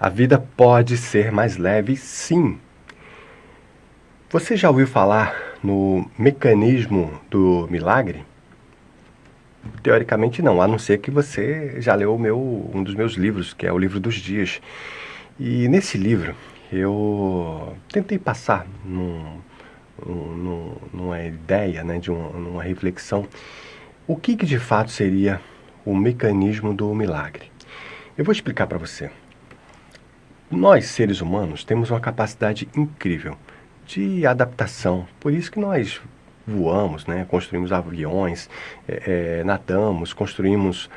A vida pode ser mais leve, sim. Você já ouviu falar no mecanismo do milagre? Teoricamente não, a não ser que você já leu um dos meus livros, que é o Livro dos Dias. E nesse livro eu tentei passar numa ideia, né, numa reflexão, o que de fato seria o mecanismo do milagre. Eu vou explicar para você. Nós, seres humanos, temos uma capacidade incrível de adaptação. Por isso que nós voamos, né? Construímos aviões, nadamos, construímos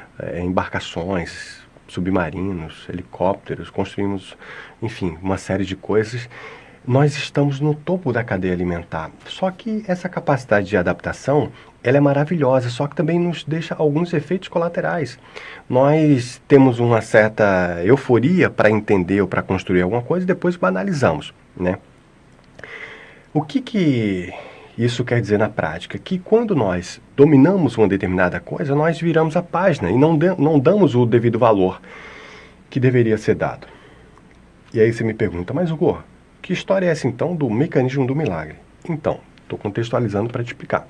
embarcações, submarinos, helicópteros, construímos, enfim, uma série de coisas. Nós estamos no topo da cadeia alimentar. Só que essa capacidade de adaptação, ela é maravilhosa, só que também nos deixa alguns efeitos colaterais. Nós temos uma certa euforia para entender ou para construir alguma coisa e depois banalizamos, né? O que isso quer dizer na prática? Que quando nós dominamos uma determinada coisa, nós viramos a página e não damos o devido valor que deveria ser dado. E aí você me pergunta, mas Hugo, que história é essa então do mecanismo do milagre? Então, estou contextualizando para te explicar.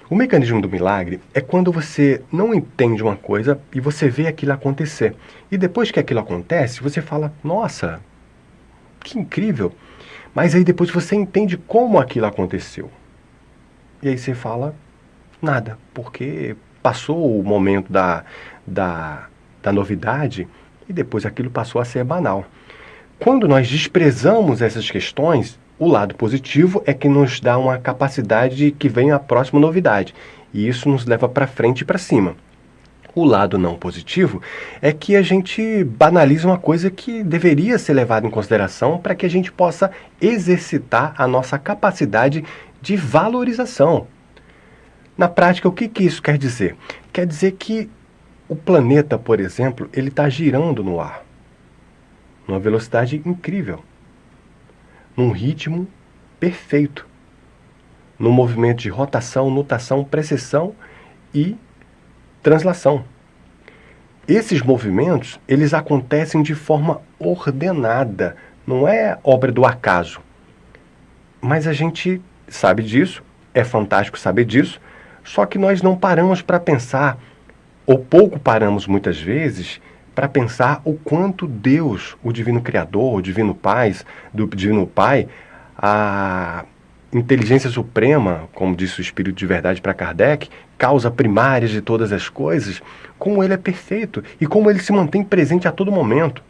O mecanismo do milagre é quando você não entende uma coisa e você vê aquilo acontecer. E depois que aquilo acontece, você fala, nossa, que incrível. Mas aí depois você entende como aquilo aconteceu. E aí você fala, nada, porque passou o momento da novidade e depois aquilo passou a ser banal. Quando nós desprezamos essas questões, o lado positivo é que nos dá uma capacidade de que venha a próxima novidade. E isso nos leva para frente e para cima. O lado não positivo é que a gente banaliza uma coisa que deveria ser levada em consideração para que a gente possa exercitar a nossa capacidade de valorização. Na prática, o que isso quer dizer? Quer dizer que o planeta, por exemplo, ele está girando no ar, numa velocidade incrível, num ritmo perfeito, num movimento de rotação, nutação, precessão e translação. Esses movimentos, eles acontecem de forma ordenada, não é obra do acaso. Mas a gente sabe disso, é fantástico saber disso, só que nós não paramos para pensar, ou pouco paramos muitas vezes, para pensar o quanto Deus, o Divino Criador, o Divino Pai, a inteligência suprema, como disse o Espírito de Verdade para Kardec, causa primária de todas as coisas, como ele é perfeito e como ele se mantém presente a todo momento.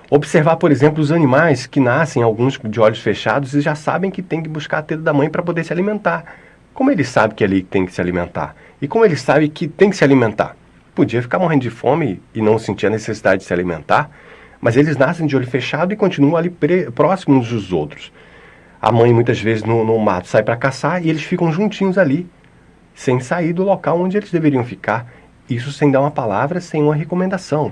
Observar, por exemplo, os animais que nascem, alguns de olhos fechados, e já sabem que tem que buscar a teta da mãe para poder se alimentar. Como ele sabe que é ali que tem que se alimentar? E como ele sabe que tem que se alimentar? Podia ficar morrendo de fome e não sentir a necessidade de se alimentar, mas eles nascem de olho fechado e continuam ali próximos uns dos outros. A mãe muitas vezes no mato sai para caçar e eles ficam juntinhos ali, sem sair do local onde eles deveriam ficar. Isso sem dar uma palavra, sem uma recomendação.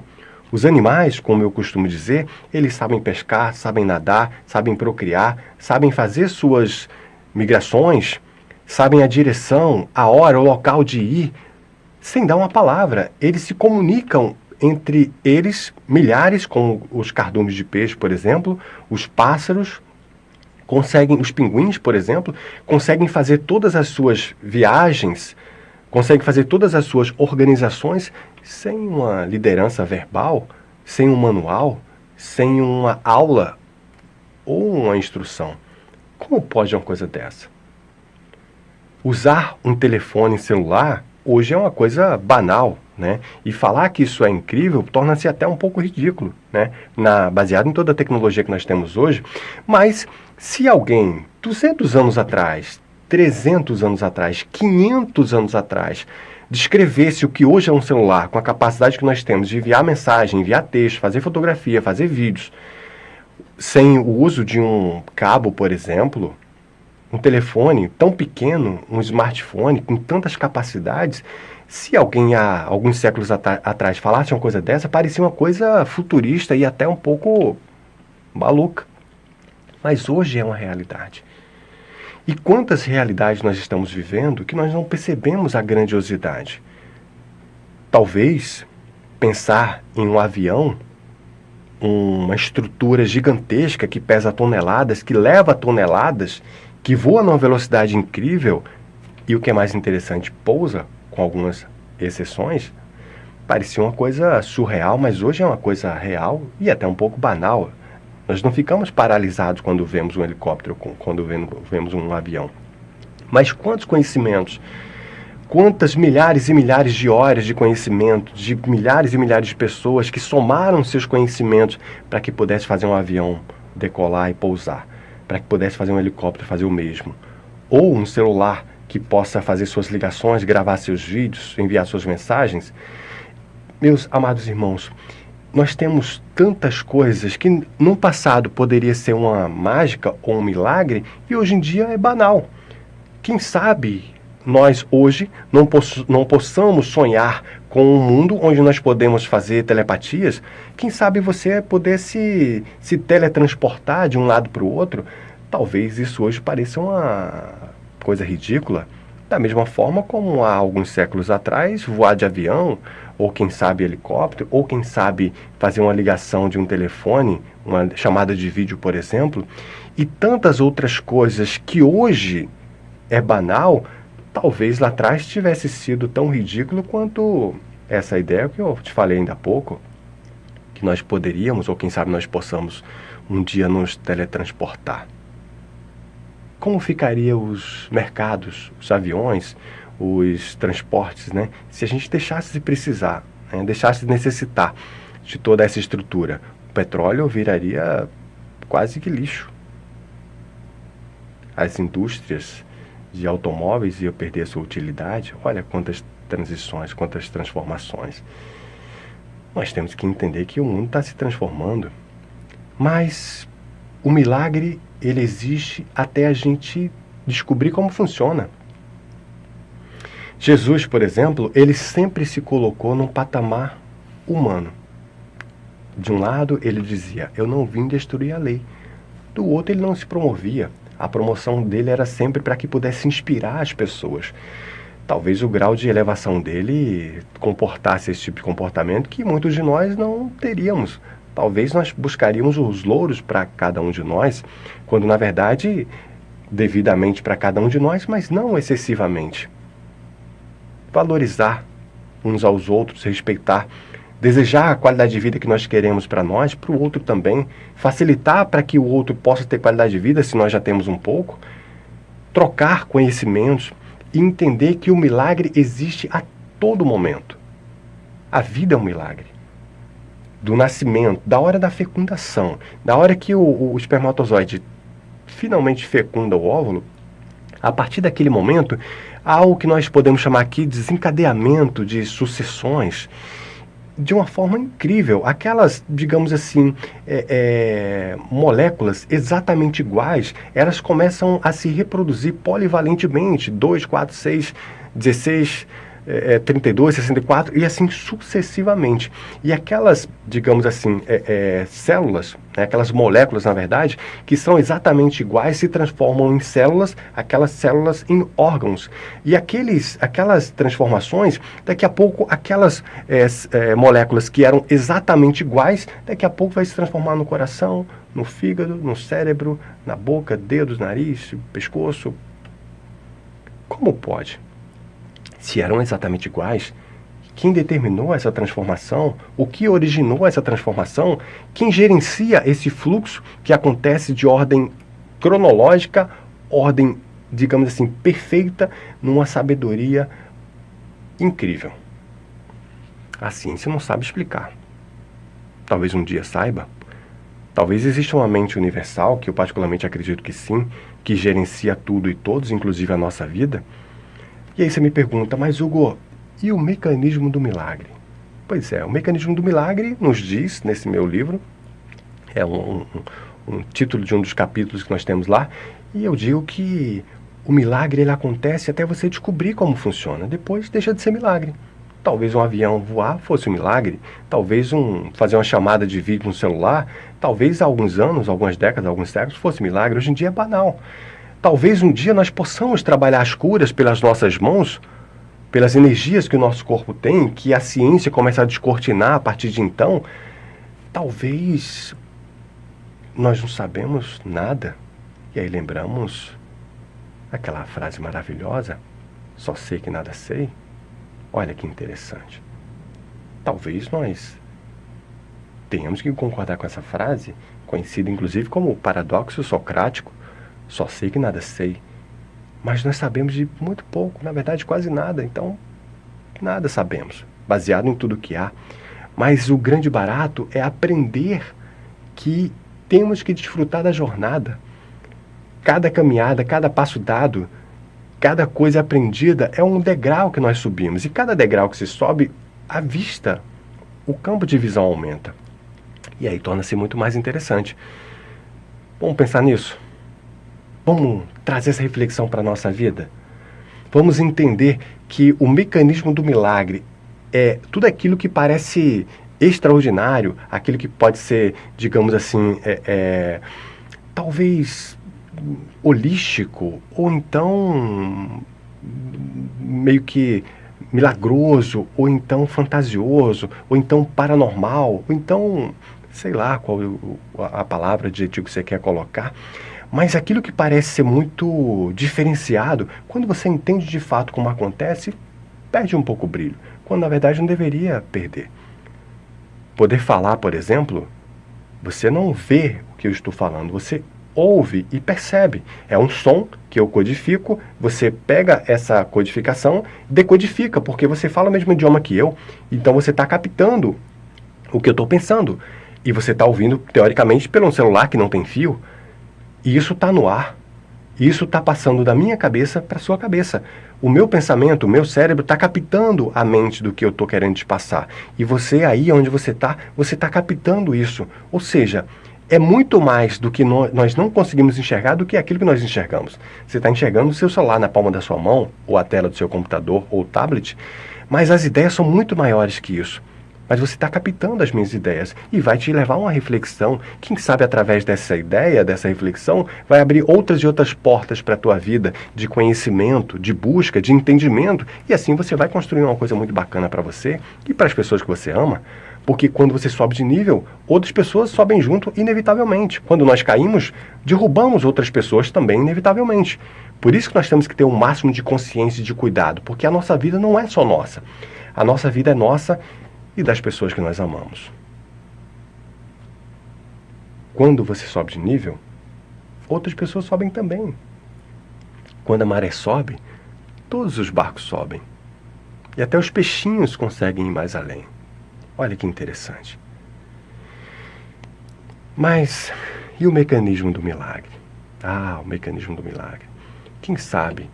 Os animais, como eu costumo dizer, eles sabem pescar, sabem nadar, sabem procriar, sabem fazer suas migrações, sabem a direção, a hora, o local de ir, sem dar uma palavra. Eles se comunicam entre eles, milhares, como os cardumes de peixe, por exemplo, os pássaros, os pinguins, por exemplo, conseguem fazer todas as suas viagens, conseguem fazer todas as suas organizações sem uma liderança verbal, sem um manual, sem uma aula ou uma instrução. Como pode uma coisa dessa? Usar um telefone celular hoje é uma coisa banal, né? E falar que isso é incrível torna-se até um pouco ridículo, né? Baseado em toda a tecnologia que nós temos hoje. Mas se alguém, 200 anos atrás, 300 anos atrás, 500 anos atrás, descrevesse o que hoje é um celular, com a capacidade que nós temos de enviar mensagem, enviar texto, fazer fotografia, fazer vídeos, sem o uso de um cabo, por exemplo, um telefone tão pequeno, um smartphone com tantas capacidades, se alguém há alguns séculos atrás falasse uma coisa dessa, parecia uma coisa futurista e até um pouco maluca. Mas hoje é uma realidade. E quantas realidades nós estamos vivendo que nós não percebemos a grandiosidade? Talvez pensar em um avião uma estrutura gigantesca que pesa toneladas, que leva toneladas, que voa numa velocidade incrível e, o que é mais interessante, pousa, com algumas exceções. Parecia uma coisa surreal, mas hoje é uma coisa real e até um pouco banal. Nós não ficamos paralisados quando vemos um helicóptero, quando vemos um avião. Mas quantos conhecimentos, quantas milhares e milhares de horas de conhecimento, de milhares e milhares de pessoas que somaram seus conhecimentos para que pudesse fazer um avião decolar e pousar, para que pudesse fazer um helicóptero fazer o mesmo. Ou um celular que possa fazer suas ligações, gravar seus vídeos, enviar suas mensagens. Meus amados irmãos, nós temos tantas coisas que no passado poderia ser uma mágica ou um milagre e hoje em dia é banal. Quem sabe nós hoje não possamos sonhar com um mundo onde nós podemos fazer telepatias? Quem sabe você poder se teletransportar de um lado para o outro? Talvez isso hoje pareça uma coisa ridícula. Da mesma forma como há alguns séculos atrás, voar de avião, ou quem sabe helicóptero, ou quem sabe fazer uma ligação de um telefone, uma chamada de vídeo, por exemplo, e tantas outras coisas que hoje é banal, talvez lá atrás tivesse sido tão ridículo quanto essa ideia que eu te falei ainda há pouco, que nós poderíamos, ou quem sabe nós possamos um dia nos teletransportar. Como ficariam os mercados, os aviões, os transportes, né? Se a gente deixasse de precisar, né? Deixasse de necessitar de toda essa estrutura? O petróleo viraria quase que lixo. As indústrias de automóveis iam perder a sua utilidade. Olha quantas transições, quantas transformações. Nós temos que entender que o mundo está se transformando. Mas o milagre, ele existe até a gente descobrir como funciona. Jesus, por exemplo, ele sempre se colocou num patamar humano. De um lado, ele dizia, eu não vim destruir a lei. Do outro, ele não se promovia. A promoção dele era sempre para que pudesse inspirar as pessoas. Talvez o grau de elevação dele comportasse esse tipo de comportamento que muitos de nós não teríamos. Talvez nós buscaríamos os louros para cada um de nós, quando na verdade, devidamente para cada um de nós, mas não excessivamente. Valorizar uns aos outros, respeitar, desejar a qualidade de vida que nós queremos para nós, para o outro também, facilitar para que o outro possa ter qualidade de vida se nós já temos um pouco, trocar conhecimentos e entender que o milagre existe a todo momento. A vida é um milagre. Do nascimento, da hora da fecundação, da hora que o espermatozoide finalmente fecunda o óvulo, a partir daquele momento, há algo que nós podemos chamar aqui de desencadeamento de sucessões, de uma forma incrível. Aquelas, digamos assim, moléculas exatamente iguais, elas começam a se reproduzir polivalentemente, 2, 4, 6, 16, 32, 64 e assim sucessivamente. E aquelas, digamos assim, células, né, aquelas moléculas, na verdade, que são exatamente iguais, se transformam em células, aquelas células em órgãos. E aquelas transformações, daqui a pouco, aquelas moléculas que eram exatamente iguais, daqui a pouco vai se transformar no coração, no fígado, no cérebro, na boca, dedos, nariz, pescoço. Como pode? Se eram exatamente iguais, quem determinou essa transformação, o que originou essa transformação, quem gerencia esse fluxo que acontece de ordem cronológica, ordem, digamos assim, perfeita, numa sabedoria incrível. A ciência não sabe explicar. Talvez um dia saiba. Talvez exista uma mente universal, que eu particularmente acredito que sim, que gerencia tudo e todos, inclusive a nossa vida. E aí você me pergunta, mas Hugo, e o mecanismo do milagre? Pois é, o mecanismo do milagre nos diz, nesse meu livro, é um título de um dos capítulos que nós temos lá, e eu digo que o milagre ele acontece até você descobrir como funciona, depois deixa de ser milagre. Talvez um avião voar fosse um milagre, talvez fazer uma chamada de vídeo no celular, talvez há alguns anos, algumas décadas, alguns séculos fosse milagre, hoje em dia é banal. Talvez um dia nós possamos trabalhar as curas pelas nossas mãos, pelas energias que o nosso corpo tem, que a ciência começa a descortinar a partir de então. talvez nós não sabemos nada. E aí lembramos aquela frase maravilhosa, só sei que nada sei. Olha que interessante. Talvez nós tenhamos que concordar com essa frase, conhecida inclusive como o paradoxo socrático, só sei que nada sei. Mas nós sabemos de muito pouco, na verdade quase nada, então nada sabemos, baseado em tudo que há. Mas o grande barato é aprender que temos que desfrutar da jornada. Cada caminhada, cada passo dado, cada coisa aprendida é um degrau que nós subimos. E cada degrau que se sobe, a vista, o campo de visão aumenta. E aí torna-se muito mais interessante. Vamos pensar nisso? Vamos trazer essa reflexão para a nossa vida? Vamos entender que o mecanismo do milagre é tudo aquilo que parece extraordinário, aquilo que pode ser, digamos assim, talvez holístico, ou então meio que milagroso, ou então fantasioso, ou então paranormal, ou então, sei lá qual a palavra, adjetivo que você quer colocar. Mas aquilo que parece ser muito diferenciado, quando você entende de fato como acontece, perde um pouco o brilho, quando na verdade não deveria perder. Poder falar, por exemplo, você não vê o que eu estou falando, você ouve e percebe. É um som que eu codifico, você pega essa codificação, decodifica, porque você fala o mesmo idioma que eu, então você está captando o que eu estou pensando. E você está ouvindo, teoricamente, pelo celular que não tem fio. E isso está no ar. Isso está passando da minha cabeça para a sua cabeça. O meu pensamento, o meu cérebro está captando a mente do que eu estou querendo te passar. E você aí onde você está captando isso. Ou seja, é muito mais do que nós não conseguimos enxergar do que aquilo que nós enxergamos. Você está enxergando o seu celular na palma da sua mão, ou a tela do seu computador, ou tablet, mas as ideias são muito maiores que isso. Mas você está captando as minhas ideias e vai te levar a uma reflexão. Quem sabe através dessa ideia, dessa reflexão, vai abrir outras e outras portas para a tua vida de conhecimento, de busca, de entendimento. E assim você vai construir uma coisa muito bacana para você e para as pessoas que você ama. Porque quando você sobe de nível, outras pessoas sobem junto inevitavelmente. Quando nós caímos, derrubamos outras pessoas também inevitavelmente. Por isso que nós temos que ter um máximo de consciência e de cuidado. Porque a nossa vida não é só nossa. A nossa vida é nossa e das pessoas que nós amamos. Quando você sobe de nível, outras pessoas sobem também. Quando a maré sobe, todos os barcos sobem. E até os peixinhos conseguem ir mais além. Olha que interessante. Mas, e o mecanismo do milagre? Ah, o mecanismo do milagre. Quem sabe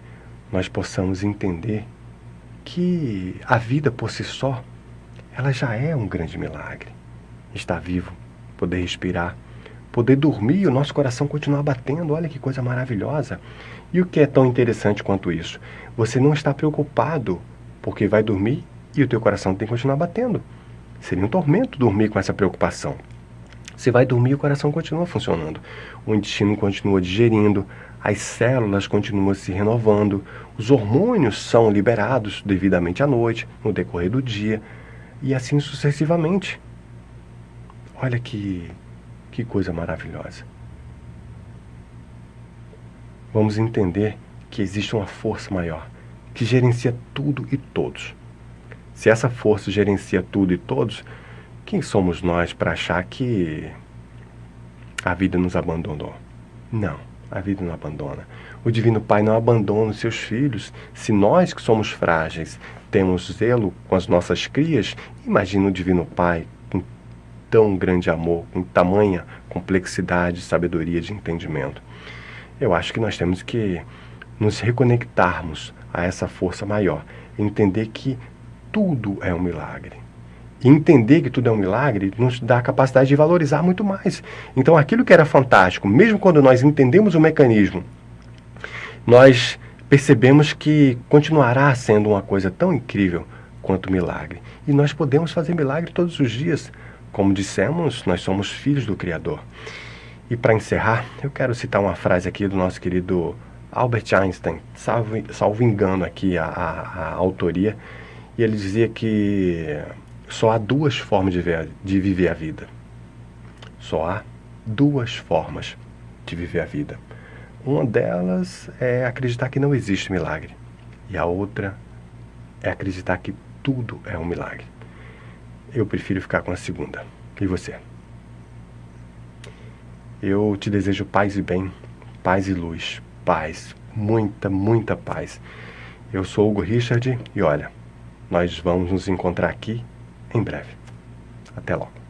nós possamos entender que a vida por si só ela já é um grande milagre. Estar vivo, poder respirar, poder dormir e o nosso coração continuar batendo, olha que coisa maravilhosa. E o que é tão interessante quanto isso? Você não está preocupado porque vai dormir e o teu coração tem que continuar batendo. Seria um tormento dormir com essa preocupação. Você vai dormir e o coração continua funcionando. O intestino continua digerindo, as células continuam se renovando, os hormônios são liberados devidamente à noite, no decorrer do dia, e assim sucessivamente. Olha que coisa maravilhosa. Vamos entender que existe uma força maior, que gerencia tudo e todos. Se essa força gerencia tudo e todos, quem somos nós para achar que a vida nos abandonou? Não, a vida não abandona. O Divino Pai não abandona os seus filhos. Se nós que somos frágeis temos zelo com as nossas crias, imagina o Divino Pai com tão grande amor, com tamanha complexidade, sabedoria de entendimento. Eu acho que nós temos que nos reconectarmos a essa força maior, entender que tudo é um milagre. E entender que tudo é um milagre nos dá a capacidade de valorizar muito mais. Então aquilo que era fantástico, mesmo quando nós entendemos o mecanismo, nós percebemos que continuará sendo uma coisa tão incrível quanto milagre. E nós podemos fazer milagre todos os dias. Como dissemos, nós somos filhos do Criador. E para encerrar, eu quero citar uma frase aqui do nosso querido Albert Einstein, salvo engano aqui a autoria, e ele dizia que só há duas formas de viver a vida. Só há duas formas de viver a vida. Uma delas é acreditar que não existe milagre. E a outra é acreditar que tudo é um milagre. Eu prefiro ficar com a segunda. E você? Eu te desejo paz e bem, paz e luz, paz, muita, muita paz. Eu sou Hugo Richard e olha, nós vamos nos encontrar aqui em breve. Até logo.